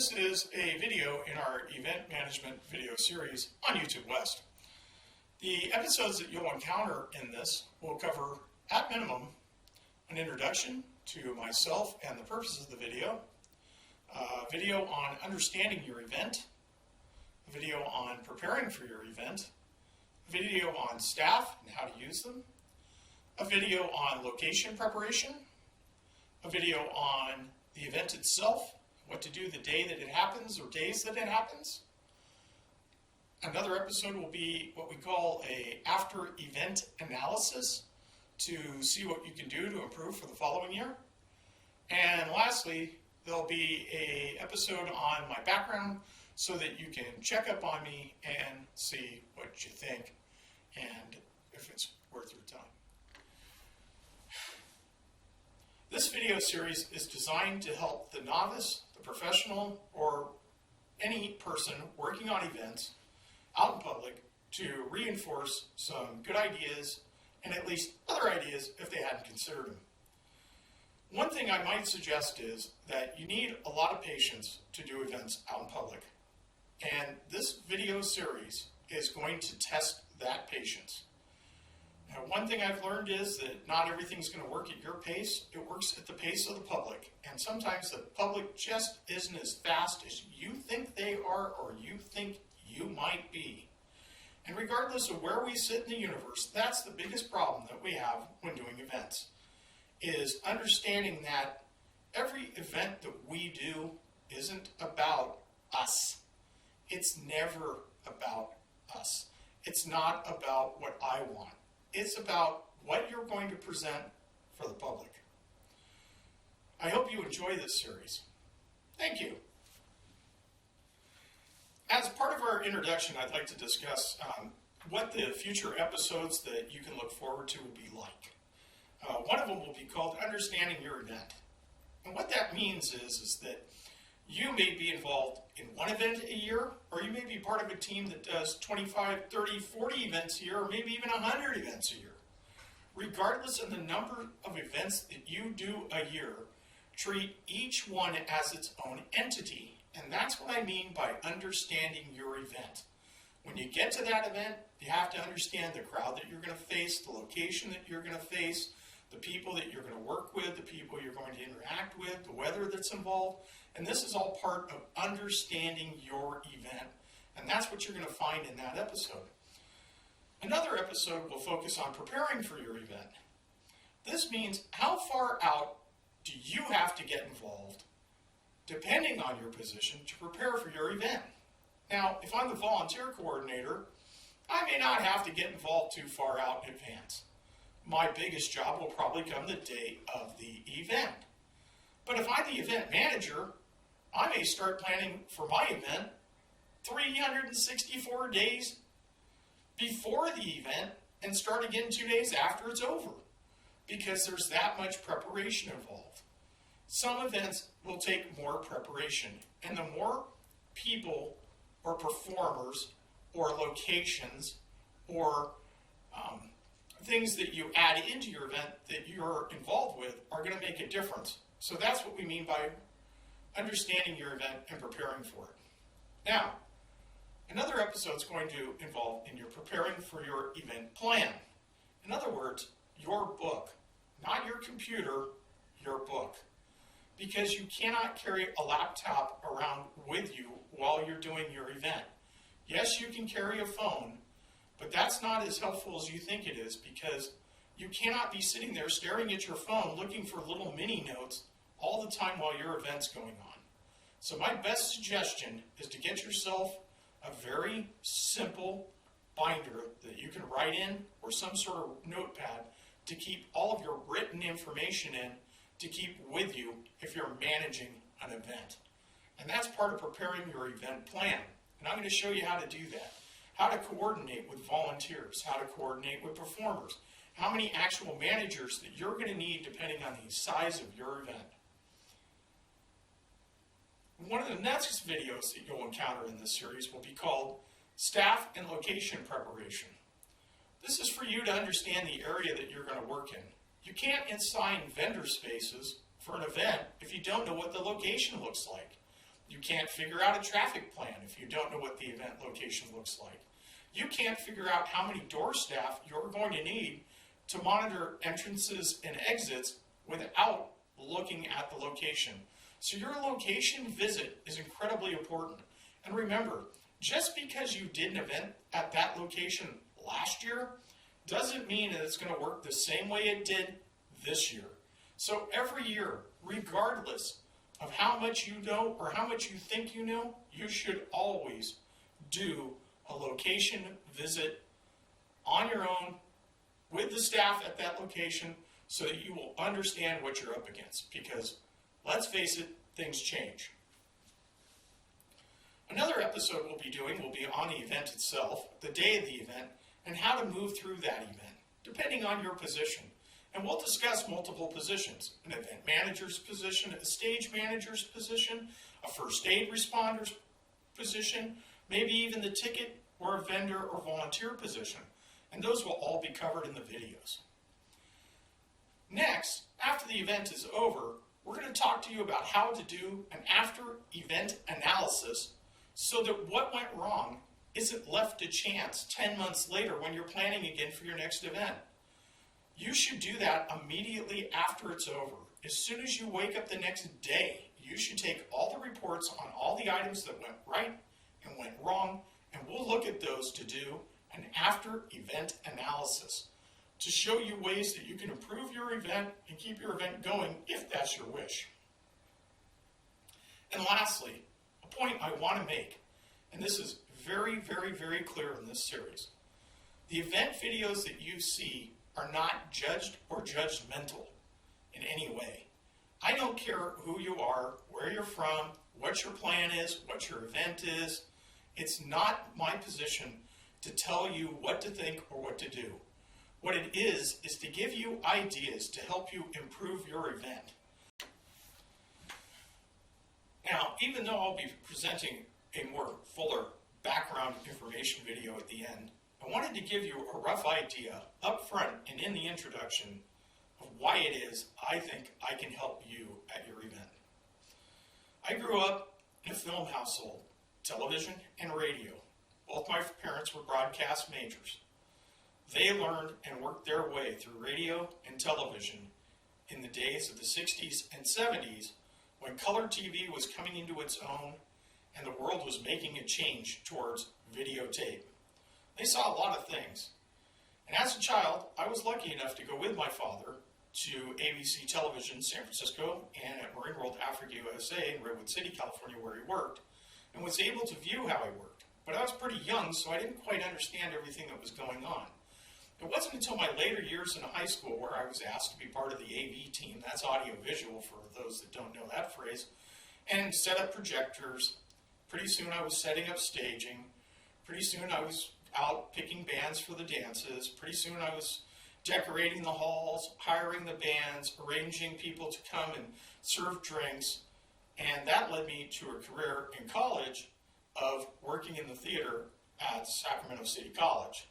This is a video in our event management video series on YouTube West. The episodes that you'll encounter in this will cover, at minimum, an introduction to myself and the purpose of the video, a video on understanding your event, a video on preparing for your event, a video on staff and how to use them, a video on location preparation, a video on the event itself, what to do the day that it happens or days that it happens. Another episode will be what we call a after event analysis to see what you can do to improve for the following year. And lastly, there'll be an episode on my background so that you can check up on me and see what you think and if it's worth your time. This video series is designed to help the novice, the professional, or any person working on events out in public to reinforce some good ideas and at least other ideas if they hadn't considered them. One thing I might suggest is that you need a lot of patience to do events out in public. And this video series is going to test that patience. Now, one thing I've learned is that not everything's going to work at your pace. It works at the pace of the public. And sometimes the public just isn't as fast as you think they are or you think you might be. And regardless of where we sit in the universe, that's the biggest problem that we have when doing events, is understanding that every event that we do isn't about us. It's never about us. It's not about what I want. It's about what you're going to present for the public. I hope you enjoy this series. Thank you. As part of our introduction, I'd like to discuss what the future episodes that you can look forward to will be like. One of them will be called Understanding Your Event. And what that means is that you may be involved in one event a year, or you may be part of a team that does 25, 30, 40 events a year, or maybe even 100 events a year. Regardless of the number of events that you do a year, treat each one as its own entity. And that's what I mean by understanding your event. When you get to that event, you have to understand the crowd that you're going to face, the location that you're going to face, the people that you're going to work with, the people you're going to interact with, the weather that's involved. And this is all part of understanding your event. And that's what you're going to find in that episode. Another episode will focus on preparing for your event. This means how far out do you have to get involved, depending on your position, to prepare for your event. Now, if I'm the volunteer coordinator, I may not have to get involved too far out in advance. My biggest job will probably come the day of the event. But if I'm the event manager, I may start planning for my event 364 days before the event and start again 2 days after it's over, because there's that much preparation involved. Some events will take more preparation, and the more people or performers or locations or things that you add into your event that you're involved with are going to make a difference. So that's what we mean by understanding your event and preparing for it. Now, another episode is going to involve in your preparing for your event plan. In other words, your book, not your computer, your book. Because you cannot carry a laptop around with you while you're doing your event. Yes, you can carry a phone, but that's not as helpful as you think it is, because you cannot be sitting there staring at your phone looking for little mini notes all the time while your event's going on. So my best suggestion is to get yourself a very simple binder that you can write in, or some sort of notepad to keep all of your written information in, to keep with you if you're managing an event. And that's part of preparing your event plan. And I'm going to show you how to do that. How to coordinate with volunteers, how to coordinate with performers, how many actual managers that you're going to need depending on the size of your event. One of the next videos that you'll encounter in this series will be called Staff and Location Preparation. This is for you to understand the area that you're going to work in. You can't assign vendor spaces for an event if you don't know what the location looks like. You can't figure out a traffic plan if you don't know what the event location looks like. You can't figure out how many door staff you're going to need to monitor entrances and exits without looking at the location. So your location visit is incredibly important. And remember, just because you did an event at that location last year doesn't mean that it's going to work the same way it did this year. So every year, regardless of how much you know or how much you think you know, you should always do a location visit on your own with the staff at that location so that you will understand what you're up against. Because let's face it, things change. Another episode we'll be doing will be on the event itself, the day of the event, and how to move through that event, depending on your position. And we'll discuss multiple positions: an event manager's position, a stage manager's position, a first aid responder's position, maybe even the ticket or a vendor or volunteer position. And those will all be covered in the videos. Next, after the event is over, we're going to talk to you about how to do an after-event analysis so that what went wrong isn't left to chance 10 months later when you're planning again for your next event. You should do that immediately after it's over. As soon as you wake up the next day, you should take all the reports on all the items that went right and went wrong, and we'll look at those to do an after-event analysis to show you ways that you can improve your event and keep your event going if that's your wish. And lastly, a point I want to make, and this is very, very, very clear in this series. The event videos that you see are not judged or judgmental in any way. I don't care who you are, where you're from, what your plan is, what your event is. It's not my position to tell you what to think or what to do. What it is to give you ideas to help you improve your event. Now, even though I'll be presenting a more fuller background information video at the end, I wanted to give you a rough idea up front and in the introduction of why it is I think I can help you at your event. I grew up in a film household, television and radio. Both my parents were broadcast majors. They learned and worked their way through radio and television in the days of the 60s and 70s when color TV was coming into its own and the world was making a change towards videotape. They saw a lot of things. And as a child, I was lucky enough to go with my father to ABC Television, San Francisco, and at Marine World Africa USA in Redwood City, California, where he worked, and was able to view how he worked. But I was pretty young, so I didn't quite understand everything that was going on. It wasn't until my later years in high school where I was asked to be part of the AV team, that's audio-visual for those that don't know that phrase, and set up projectors. Pretty soon I was setting up staging. Pretty soon I was out picking bands for the dances. Pretty soon I was decorating the halls, hiring the bands, arranging people to come and serve drinks, and that led me to a career in college of working in the theater at Sacramento City College.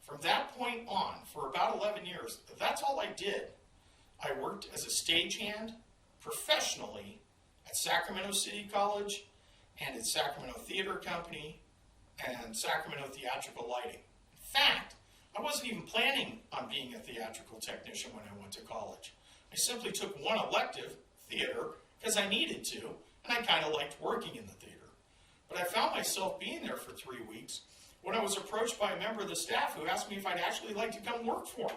From that point on, for about 11 years, that's all I did. I worked as a stagehand professionally at Sacramento City College and at Sacramento Theater Company and Sacramento Theatrical Lighting. In fact, I wasn't even planning on being a theatrical technician when I went to college. I simply took one elective, theater, because I needed to, and I kind of liked working in the theater. But I found myself being there for 3 weeks when I was approached by a member of the staff who asked me if I'd actually like to come work for them.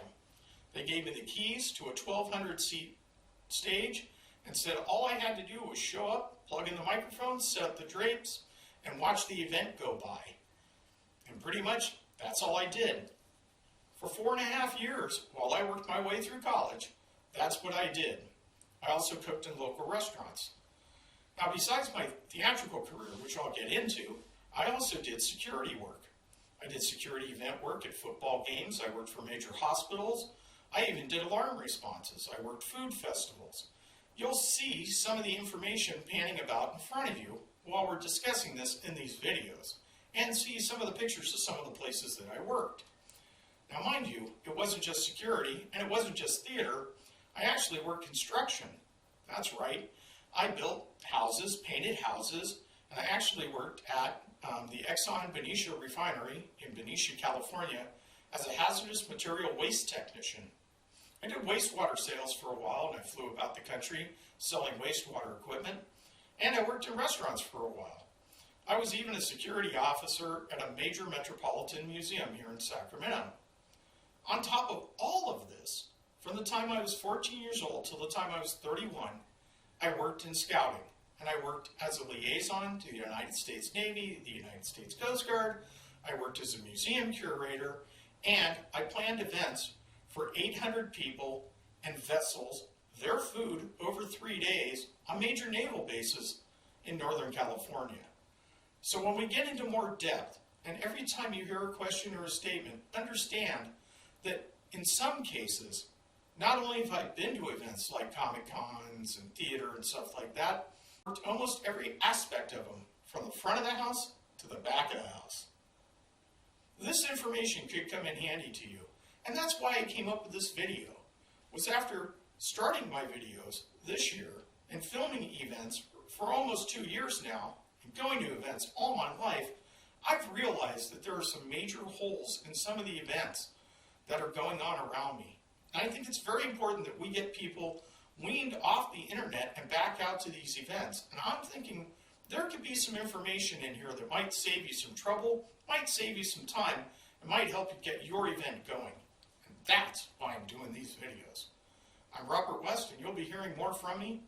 They gave me the keys to a 1,200-seat stage and said all I had to do was show up, plug in the microphone, set up the drapes, and watch the event go by. And pretty much that's all I did. For 4.5 years, while I worked my way through college, that's what I did. I also cooked in local restaurants. Now, besides my theatrical career, which I'll get into, I also did security work. I did security event work at football games. I worked for major hospitals. I even did alarm responses. I worked food festivals. You'll see some of the information panning about in front of you while we're discussing this in these videos, and see some of the pictures of some of the places that I worked. Now, mind you, it wasn't just security, and it wasn't just theater. I actually worked construction. That's right. I built houses, painted houses, and I actually worked at the Exxon Benicia refinery in Benicia, California as a hazardous material waste technician. I did wastewater sales for a while, and I flew about the country selling wastewater equipment, and I worked in restaurants for a while. I was even a security officer at a major metropolitan museum here in Sacramento. On top of all of this, from the time I was 14 years old till the time I was 31, I worked in scouting, and I worked as a liaison to the United States Navy, the United States Coast Guard. I worked as a museum curator, and I planned events for 800 people and vessels, their food over 3 days on major naval bases in Northern California. So when we get into more depth, and every time you hear a question or a statement, understand that in some cases, not only have I been to events like Comic-Cons and theater and stuff like that, worked almost every aspect of them, from the front of the house to the back of the house. This information could come in handy to you, and that's why I came up with this video, was after starting my videos this year and filming events for almost 2 years now, and going to events all my life, I've realized that there are some major holes in some of the events that are going on around me. And I think it's very important that we get people weaned off the internet and back out to these events. And I'm thinking there could be some information in here that might save you some trouble, might save you some time, and might help you get your event going. And that's why I'm doing these videos. I'm Robert West, and you'll be hearing more from me